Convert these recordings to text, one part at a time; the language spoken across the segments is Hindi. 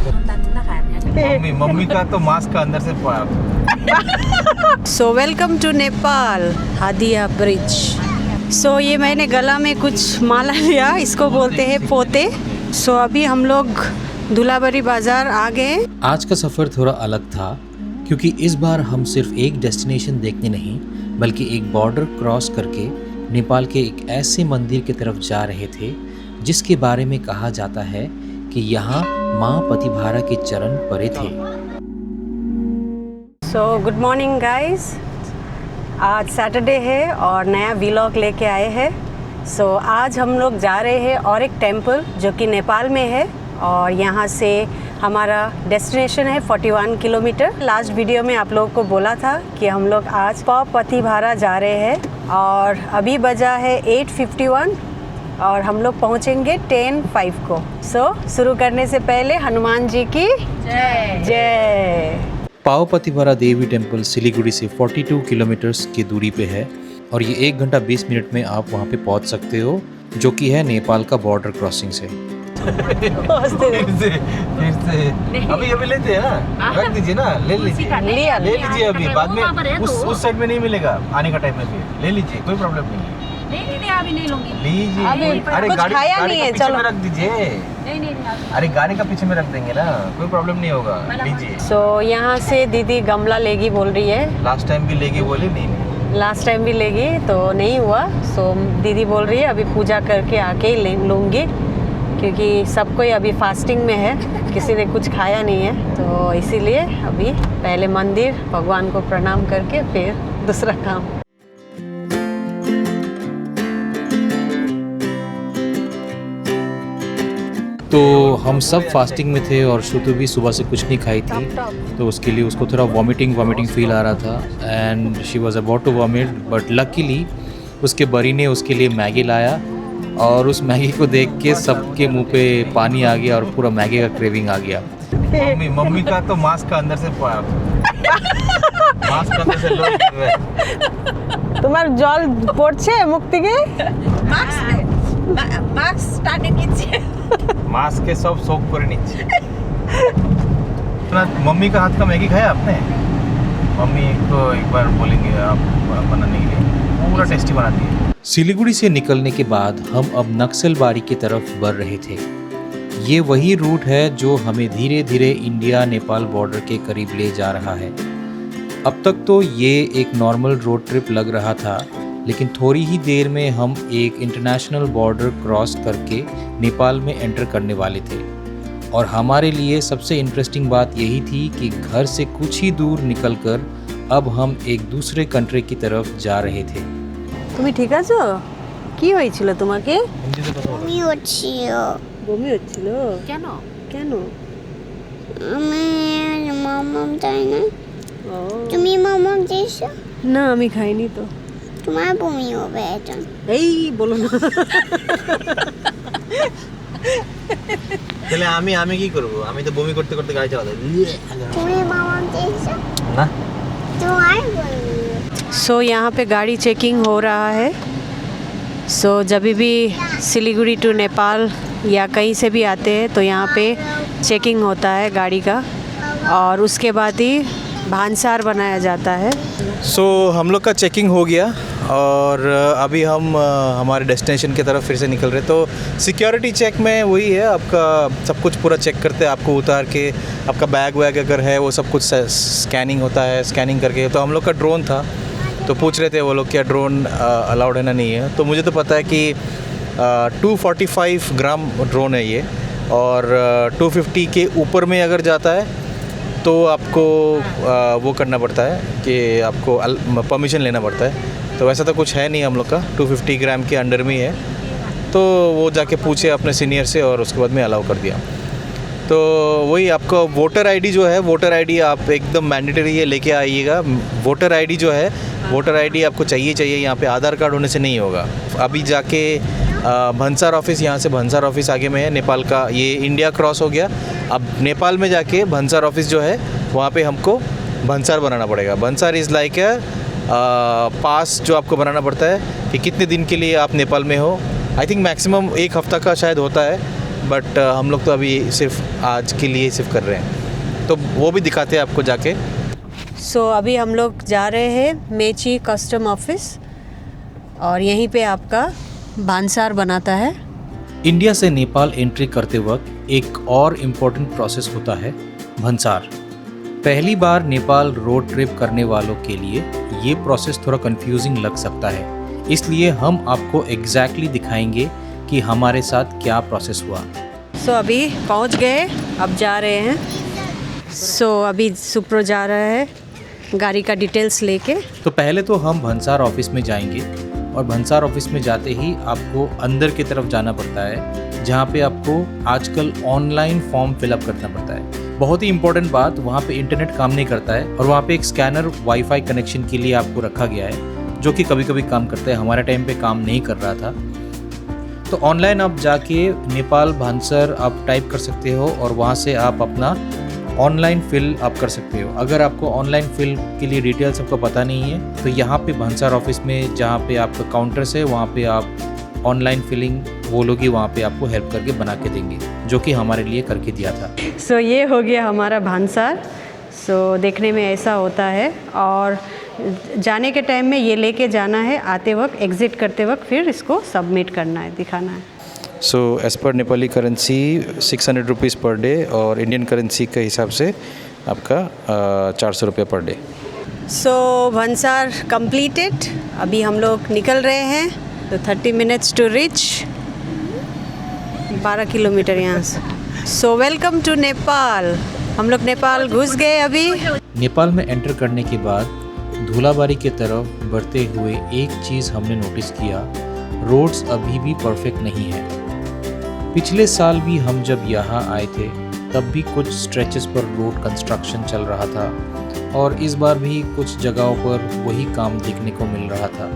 मम्मी का तो मास्क का अंदर से so welcome to Nepal Hadiya bridge. So ये मैंने गला में कुछ माला लिया, इसको बोलते हैं पोते। सो अभी हम लोग दुलाबरी बाजार आ गए। आज का सफ़र थोड़ा अलग था क्योंकि इस बार हम सिर्फ एक डेस्टिनेशन देखने नहीं बल्कि एक बॉर्डर क्रॉस करके नेपाल के एक ऐसे मंदिर की तरफ जा रहे थे जिसके बारे में कहा जाता है कि यहाँ माँ पतिभारा के चरण पड़े थे। सो गुड मॉर्निंग गाइस, आज सैटरडे है और नया व्लॉग लेके आए हैं। सो आज हम लोग जा रहे हैं और एक टेम्पल जो कि नेपाल में है और यहाँ से हमारा डेस्टिनेशन है 41 किलोमीटर। लास्ट वीडियो में आप लोगों को बोला था कि हम लोग आज पतिभारा जा रहे हैं और अभी बजा है 8:51 और हम लोग पहुँचेंगे 10:05 को। सो शुरू करने से पहले हनुमान जी की जय जय। पाव पतिभारा देवी टेम्पल सिलीगुड़ी से 42 किलोमीटर्स की दूरी पे है और ये 1 घंटा 20 मिनट में आप वहाँ पे पहुँच सकते हो, जो कि है नेपाल का बॉर्डर क्रॉसिंग से। फिर से अभी लेते हैं ना, रख दीजिए ना, ले लीजिए अभी, बाद में उस साइड में नहीं मिलेगा आने का टाइम में, फिर ले लीजिए, कोई प्रॉब्लम नहीं है। अभी नहीं लूंगी, लीजिए। अरे कुछ खाया नहीं है, चलो रख दीजिए। नहीं अरे गाड़ी का पीछे में रख देंगे ना, कोई प्रॉब्लम नहीं होगा, लीजिए। सो यहाँ से दीदी गमला लेगी बोल रही है। लास्ट टाइम भी लेगी बोली, नहीं लास्ट टाइम भी लेगी तो नहीं हुआ। सो दीदी बोल रही है अभी पूजा करके आके ही लूँगी क्योंकि सब कोई अभी फास्टिंग में है, किसी ने कुछ खाया नहीं है, तो इसीलिए अभी पहले मंदिर भगवान को प्रणाम करके फिर दूसरा काम। तो हम सब फास्टिंग में थे और श्रुतु भी सुबह से कुछ नहीं खाई थी, तो उसके लिए उसको थोड़ा वॉमिटिंग फील आ रहा था and she was about to vomit, but luckily उसके बरी ने उसके लिए मैगी लाया और उस मैगी को देख के सबके मुंह पे पानी आ गया और पूरा मैगी का क्रेविंग आ गया। मम्मी का तो मास्क का अंदर से मास्क का अंदर से लोड कर रहा है। तुम्हार जल पड़ছে मुख থেকে? मास्क टाने कीजिए, मास्क के सब सोख করে নিচ্ছে। मम्मी का हाथ का मैगी खाया आपने? मम्मी को एक बार बोलेंगे आप बनाने के लिए, पूरा टेस्टी बनाती है। सिलीगुड़ी से निकलने के बाद हम अब नक्सलबाड़ी की तरफ बढ़ रहे थे। ये वही रूट है जो हमें धीरे धीरे इंडिया नेपाल बॉर्डर के करीब ले जा रहा है। अब तक तो ये एक नॉर्मल रोड ट्रिप लग रहा था, लेकिन थोड़ी ही देर में हम एक इंटरनेशनल बॉर्डर क्रॉस करके नेपाल में एंटर करने वाले थे और हमारे लिए सबसे इंटरेस्टिंग बात यही थी कि घर से कुछ ही दूर निकलकर अब हम एक दूसरे कंट्री की तरफ जा रहे थे। তুমি ঠিক আছো? কি হয়েছিল তোমাকে? বমি হচ্ছিল। বমি হচ্ছিল? কেন? কেন? আমি মামাম তাই না? ও তুমি মামাম দিয়েছো? না আমি খাইনি তো। তোমার বমি হবে এটা। এই বলো না। তাহলে আমি কি করব? আমি তো বমি করতে করতে গাড়ি চালাতে। তুমি মামাম দিয়েছো? না। তোমার বমি। सो यहाँ पे गाड़ी चेकिंग हो रहा है। सो जब भी सिलीगुड़ी टू नेपाल या कहीं से भी आते हैं तो यहाँ पे चेकिंग होता है गाड़ी का और उसके बाद ही भांसार बनाया जाता है। सो हम लोग का चेकिंग हो गया और अभी हम हमारे डेस्टिनेशन की तरफ फिर से निकल रहे। तो सिक्योरिटी चेक में वही है, आपका सब कुछ पूरा चेक करते हैं, आपको उतार के आपका बैग वैग अगर है वो सब कुछ स्कैनिंग होता है। स्कैनिंग करके तो हम लोग का ड्रोन था, तो पूछ रहे थे वो लोग क्या ड्रोन अलाउड है ना नहीं है। तो मुझे तो पता है कि 245 ग्राम ड्रोन है ये और 250 के ऊपर में अगर जाता है तो आपको वो करना पड़ता है कि आपको परमिशन लेना पड़ता है। तो वैसा तो कुछ है नहीं हम लोग का, 250 ग्राम के अंडर में ही है। तो वो जाके पूछे अपने सीनियर से और उसके बाद में अलाउ कर दिया। तो वही आपका वोटर आईडी जो है, वोटर आईडी आप एकदम मैंडेटरी है, लेके आइएगा। वोटर आईडी जो है, वोटर आईडी आपको चाहिए। यहाँ पे आधार कार्ड होने से नहीं होगा। अभी जाके भंसार ऑफिस, यहाँ से भंसार ऑफिस आगे में है नेपाल का, ये इंडिया क्रॉस हो गया। अब नेपाल में जाके भंसार ऑफिस जो है वहाँ पे हमको भंसार बनाना पड़ेगा। भंसार इज़ लाइक पास जो आपको बनाना पड़ता है कि कितने दिन के लिए आप नेपाल में हो। आई थिंक मैक्सिमम 1 हफ्ता का शायद होता है, बट हम लोग तो अभी सिर्फ आज के लिए सिर्फ कर रहे हैं, तो वो भी दिखाते हैं आपको जाके। सो अभी हम लोग जा रहे हैं मेची कस्टम ऑफिस और यहीं पे आपका भांसार बनाता है। इंडिया से नेपाल एंट्री करते वक्त एक और इम्पोर्टेंट प्रोसेस होता है भंसार। पहली बार नेपाल रोड ट्रिप करने वालों के लिए ये प्रोसेस थोड़ा कंफ्यूजिंग लग सकता है, इसलिए हम आपको एग्जैक्टली दिखाएंगे कि हमारे साथ क्या प्रोसेस हुआ। सो अभी पहुंच गए, अब जा रहे हैं। सो अभी सुप्रो जा रहा है गाड़ी का डिटेल्स लेके। तो पहले तो हम भंसार ऑफिस में जाएंगे और भंसार ऑफिस में जाते ही आपको अंदर की तरफ जाना पड़ता है, जहाँ पे आपको आजकल ऑनलाइन फॉर्म फिलअप करना पड़ता है। बहुत ही इंपॉर्टेंट बात, वहाँ पे इंटरनेट काम नहीं करता है और वहाँ पे एक स्कैनर वाईफाई कनेक्शन के लिए आपको रखा गया है, जो कि कभी कभी काम करता है। हमारे टाइम पे काम नहीं कर रहा था। तो ऑनलाइन आप जाके नेपाल भांसर आप टाइप कर सकते हो और वहाँ से आप अपना ऑनलाइन फिल आप कर सकते हो। अगर आपको ऑनलाइन फिल के लिए डिटेल्स आपको पता नहीं है तो यहाँ पे भंसार ऑफिस में जहाँ पे आपका काउंटर्स है वहाँ पे आप ऑनलाइन फिलिंग वो लोग ही वहाँ पे आपको हेल्प करके बना के देंगे, जो कि हमारे लिए करके दिया था। सो ये हो गया हमारा भांसार। सो देखने में ऐसा होता है और जाने के टाइम में ये लेके जाना है, आते वक्त एग्ज़िट करते वक्त फिर इसको सबमिट करना है, दिखाना है। So as per Nepali currency 600 rupees per day और इंडियन करेंसी के हिसाब से आपका 400 रुपये पर डे। सो भंसार कंप्लीटेड। अभी हम लोग निकल रहे हैं, तो 30 मिनट्स टू रिच, 12 किलोमीटर यहाँ से। So welcome to Nepal. हम लोग नेपाल घुस गए अभी। नेपाल में एंटर करने के बाद धूलाबारी की तरफ बढ़ते हुए एक चीज़ हमने नोटिस किया, रोड्स अभी भी परफेक्ट नहीं है। पिछले साल भी हम जब यहाँ आए थे तब भी कुछ स्ट्रेचेस पर रोड कंस्ट्रक्शन चल रहा था और इस बार भी कुछ जगहों पर वही काम देखने को मिल रहा था।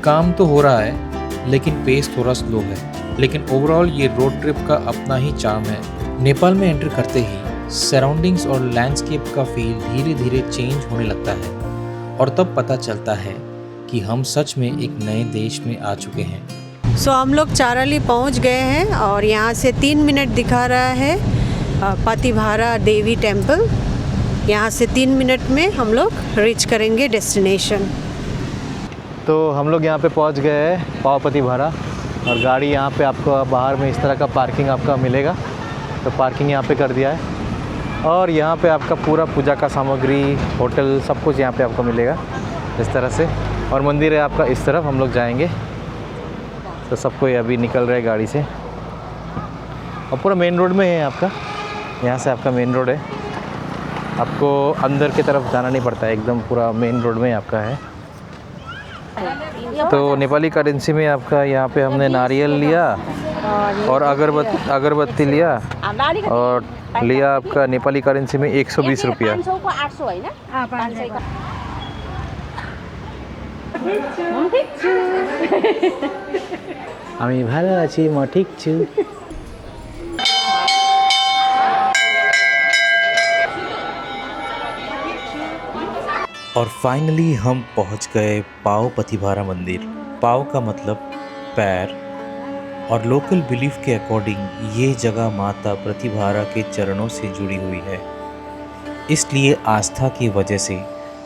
काम तो हो रहा है लेकिन पेस थोड़ा स्लो है, लेकिन ओवरऑल ये रोड ट्रिप का अपना ही चार्म है। नेपाल में एंटर करते ही सराउंडिंग्स और लैंडस्केप का फील धीरे धीरे चेंज होने लगता है और तब पता चलता है कि हम सच में एक नए देश में आ चुके हैं। सो हम लोग चाराली पहुंच गए हैं और यहाँ से 3 मिनट दिखा रहा है पतिभारा देवी टेम्पल। यहाँ से 3 मिनट में हम लोग रीच करेंगे डेस्टिनेशन। तो हम लोग यहाँ पे पहुँच गए हैं पावपति भारा और गाड़ी यहाँ पे आपको बाहर में इस तरह का पार्किंग आपका मिलेगा, तो पार्किंग यहाँ पे कर दिया है और यहाँ पे आपका पूरा पूजा का सामग्री, होटल, सब कुछ यहाँ पे आपको मिलेगा इस तरह से। और मंदिर है आपका इस तरफ, हम लोग जाएंगे। तो सबको अभी निकल रहे गाड़ी से और पूरा मेन रोड में है आपका, यहाँ से आपका मेन रोड है, आपको अंदर की तरफ जाना नहीं पड़ता है, एकदम पूरा मेन रोड में आपका है। तो नेपाली करेंसी में आपका यहाँ पे हमने नारियल लिया और अगरबत्ती लिया और लिया आपका नेपाली करेंसी में 120 रुपया। আমি ভালো আছি, म ঠিক छु। और फाइनली हम पहुंच गए पाव पतिभारा मंदिर। पाव का मतलब पैर और लोकल बिलीफ के अकॉर्डिंग ये जगह माता प्रतिभारा के चरणों से जुड़ी हुई है, इसलिए आस्था की वजह से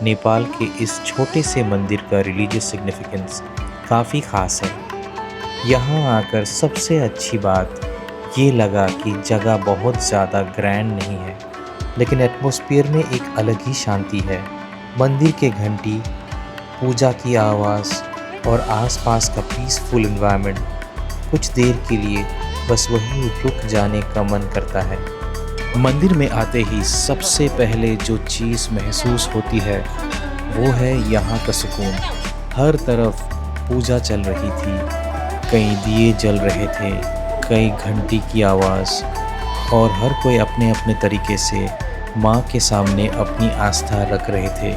नेपाल के इस छोटे से मंदिर का रिलीजियस सिग्निफिकेंस काफ़ी ख़ास है। यहाँ आकर सबसे अच्छी बात ये लगा कि जगह बहुत ज़्यादा ग्रैंड नहीं है, लेकिन एटमॉस्फेयर में एक अलग ही शांति है। मंदिर के घंटी, पूजा की आवाज़ और आसपास का पीसफुल एनवायरनमेंट, कुछ देर के लिए बस वहीं रुक जाने का मन करता है। मंदिर में आते ही सबसे पहले जो चीज़ महसूस होती है वो है यहाँ का सुकून। हर तरफ पूजा चल रही थी, कई दिए जल रहे थे, कई घंटी की आवाज़ और हर कोई अपने अपने तरीके से माँ के सामने अपनी आस्था रख रहे थे।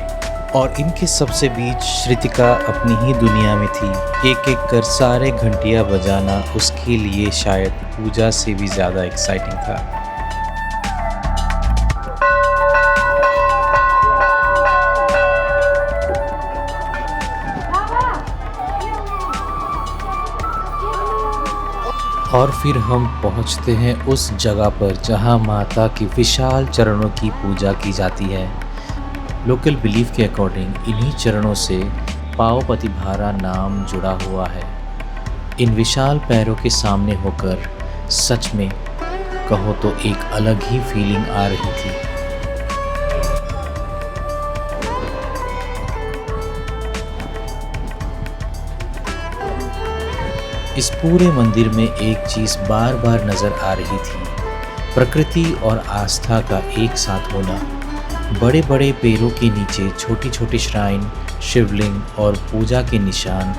और इनके सबसे बीच श्रुतिका अपनी ही दुनिया में थी। एक एक कर सारे घंटियाँ बजाना उसके लिए शायद पूजा से भी ज़्यादा एक्साइटिंग था। और फिर हम पहुंचते हैं उस जगह पर जहां माता की विशाल चरणों की पूजा की जाती है। लोकल बिलीफ के अकॉर्डिंग इन्हीं चरणों से पावपतिभारा नाम जुड़ा हुआ है। इन विशाल पैरों के सामने होकर सच में कहो तो एक अलग ही फीलिंग आ रही थी। इस पूरे मंदिर में एक चीज़ बार बार नज़र आ रही थी, प्रकृति और आस्था का एक साथ होना। बड़े बड़े पेड़ों के नीचे छोटी छोटी श्राइन, शिवलिंग और पूजा के निशान,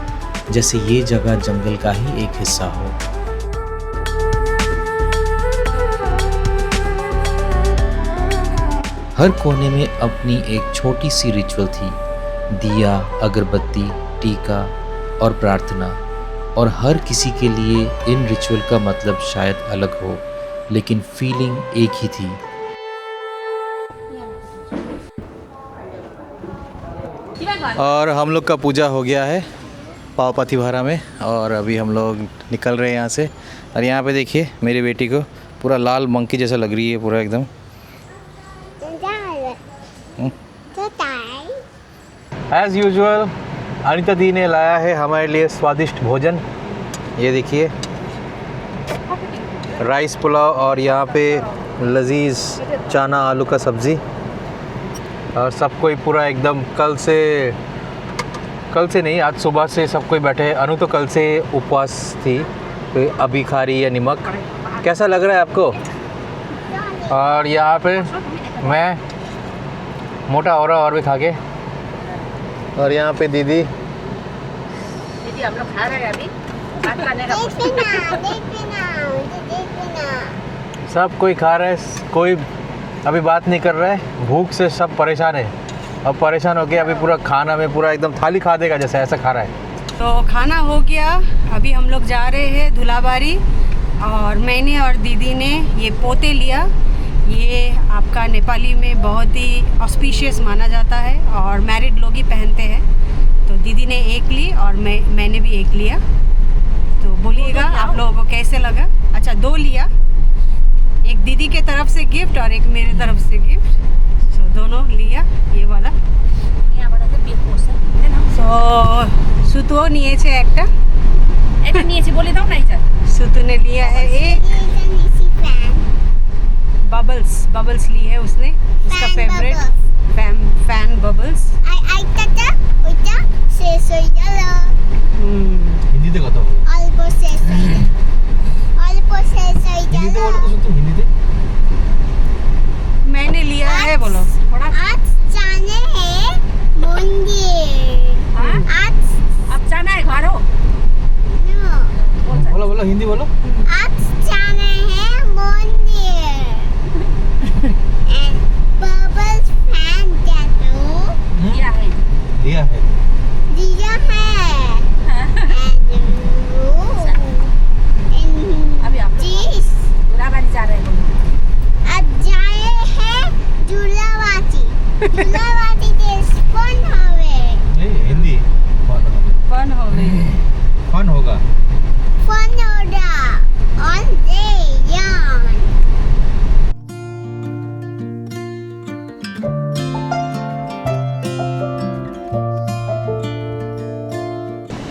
जैसे ये जगह जंगल का ही एक हिस्सा हो। हर कोने में अपनी एक छोटी सी रिचुअल थी, दिया, अगरबत्ती, टीका और प्रार्थना। और हर किसी के लिए इन रिचुअल का मतलब शायद अलग हो, लेकिन फीलिंग एक ही थी। और हम लोग का पूजा हो गया है पावपतिभारा में, और अभी हम लोग निकल रहे हैं यहाँ से। और यहाँ पे देखिए मेरी बेटी को पूरा लाल मंकी जैसा लग रही है, पूरा एकदम। एज़ यूजुअल अनीता दी ने लाया है हमारे लिए स्वादिष्ट भोजन। ये देखिए राइस पुलाव, और यहाँ पे लजीज चना आलू का सब्ज़ी। और सब कोई पूरा एकदम कल से नहीं, आज सुबह से सब कोई बैठे हैं। अनु तो कल से उपवास थी, तो अभी खा रही है नमक। कैसा लग रहा है आपको? और यहाँ पे मैं मोटा हो रहा और भी खा के। और यहाँ पे दीदी हम लोग खा रहे हैं अभी। बात करने का सब कोई खा रहा है, कोई अभी बात नहीं कर रहा है। भूख से सब परेशान है, अब परेशान हो गया। अभी पूरा खाना में पूरा एकदम थाली खा देगा जैसे, ऐसा खा रहा है। तो खाना हो गया, अभी हम लोग जा रहे हैं धुलाबारी। और मैंने और दीदी ने ये पोते लिया। ये आपका नेपाली में बहुत ही ऑस्पिशियस माना जाता है और मैरिड लोग ही पहनते हैं। तो दीदी ने एक ली और मैंने भी एक लिया। तो बोलिएगा आप लोगों को कैसे लगा। अच्छा, 2 लिया, एक दीदी के तरफ से गिफ्ट और एक मेरे तरफ से गिफ्ट। तो दोनों लिया ये वाला। तो सुतो নিয়েছে একটা, এটা নিয়েছি বলে দাও না। এটা सुतु ने लिया है एक बबल्स ली है उसने, उसका Fan favourite fan bubbles. Hindi कथा बोलो, हिंदी बोलो तो सुन, तुम हिंदी मैंने लिया है, बोलो। आज जाने हैं मंदिर। हाँ? अब जाना है घर हो। बोलो बोलो, हिंदी बोलो। आज जाने हैं मंदिर। And bubbles fan tattoo दिया है। दिया है। दिया है। अभी आप लोग Cheese। धुलाबारी जा रहे हैं। अब जाए हैं झूलावाटी देश कौन हवे? हिंदी फन हो गई। फन होगा। Fanoda on day yarn।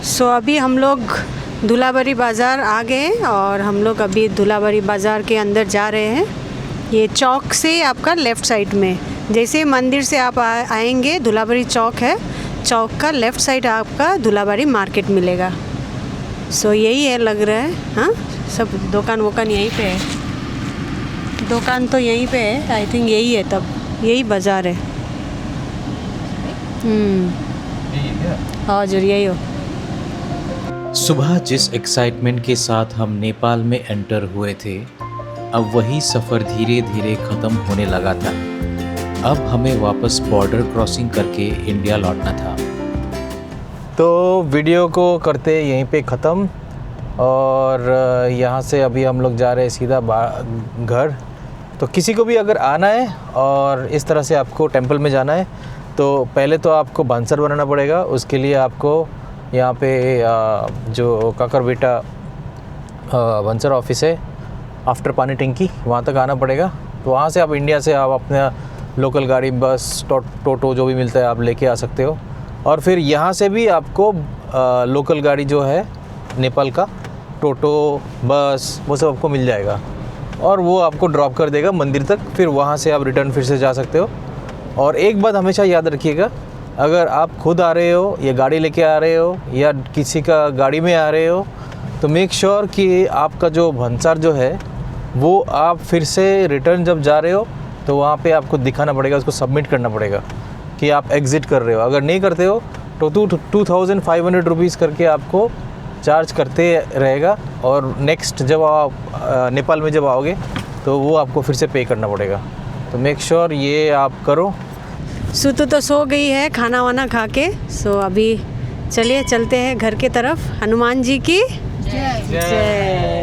सो अभी हम लोग धुलाबारी बाज़ार आ गए और हम लोग अभी धुलाबारी बाज़ार के अंदर जा रहे हैं। ये चौक से आपका लेफ़्ट साइड में, जैसे मंदिर से आप आएंगे धुलाबारी चौक है, चौक का लेफ़्ट साइड आपका धुलाबारी मार्केट मिलेगा। सो यही है लग रहा है। हाँ, सब दुकान वोकान यहीं पे है, दुकान तो यहीं पे है। आई थिंक यही है, तब यही बाज़ार है। हाँ जरूर यही हो। सुबह जिस एक्साइटमेंट के साथ हम नेपाल में एंटर हुए थे, अब वही सफ़र धीरे धीरे ख़त्म होने लगा था। अब हमें वापस बॉर्डर क्रॉसिंग करके इंडिया लौटना था। तो वीडियो को करते यहीं पे ख़त्म, और यहाँ से अभी हम लोग जा रहे हैं सीधा घर। तो किसी को भी अगर आना है और इस तरह से आपको टेंपल में जाना है, तो पहले तो आपको बांसर बनाना पड़ेगा। उसके लिए आपको यहाँ पे जो काकरबेटा भंसर ऑफिस है आफ्टर पानी टंकी, वहाँ तक आना पड़ेगा। तो वहाँ से आप इंडिया से आप अपना लोकल गाड़ी, बस, टोटो जो भी मिलता है आप लेके आ सकते हो। और फिर यहाँ से भी आपको लोकल गाड़ी जो है नेपाल का, टोटो, बस, वो सब आपको मिल जाएगा और वो आपको ड्रॉप कर देगा मंदिर तक। फिर वहाँ से आप रिटर्न फिर से जा सकते हो। और एक बात हमेशा याद रखिएगा, अगर आप खुद आ रहे हो या गाड़ी लेके आ रहे हो या किसी का गाड़ी में आ रहे हो, तो मेक श्योर कि आपका जो भंसार जो है वो आप फिर से रिटर्न जब जा रहे हो तो वहाँ पे आपको दिखाना पड़ेगा, उसको सबमिट करना पड़ेगा कि आप एग्ज़िट कर रहे हो। अगर नहीं करते हो तो 2500 रुपीज़ करके आपको चार्ज करते रहेगा और नेक्स्ट जब आप नेपाल में जब आओगे तो वो आपको फिर से पे करना पड़ेगा। तो मेक श्योर ये आप करो। सुतु तो सो गई है खाना वाना खा के। सो अभी चलिए चलते हैं घर के तरफ। हनुमान जी की जय।